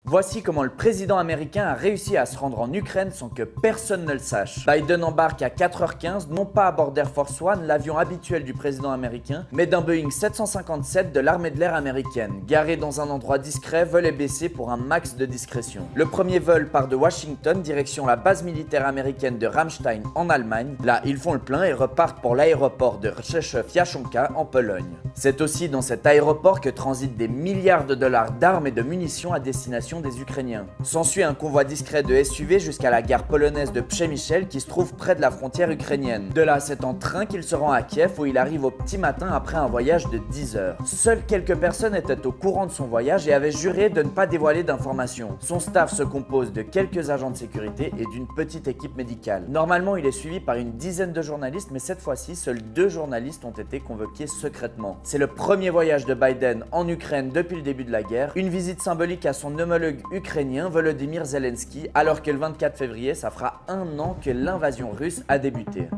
Voici comment le président américain a réussi à se rendre en Ukraine sans que personne ne le sache. Biden embarque à 4h15, non pas à bord d'Air Force One, l'avion habituel du président américain, mais d'un Boeing 757 de l'armée de l'air américaine. Garé dans un endroit discret, vol est baissé pour un max de discrétion. Le premier vol part de Washington, direction la base militaire américaine de Ramstein en Allemagne. Là, ils font le plein et repartent pour l'aéroport de Rzeszów-Jaszczonka en Pologne. C'est aussi dans cet aéroport que transitent des milliards de dollars d'armes et de munitions à destination des Ukrainiens. S'ensuit un convoi discret de SUV jusqu'à la gare polonaise de Przemyśl qui se trouve près de la frontière ukrainienne. De là, c'est en train qu'il se rend à Kiev où il arrive au petit matin après un voyage de 10 heures. Seules quelques personnes étaient au courant de son voyage et avaient juré de ne pas dévoiler d'informations. Son staff se compose de quelques agents de sécurité et d'une petite équipe médicale. Normalement, il est suivi par une dizaine de journalistes, mais cette fois-ci, seuls 2 journalistes ont été convoqués secrètement. C'est le premier voyage de Biden en Ukraine depuis le début de la guerre, une visite symbolique à son homologue ukrainien Volodymyr Zelensky, alors que le 24 février, ça fera 1 an que l'invasion russe a débuté.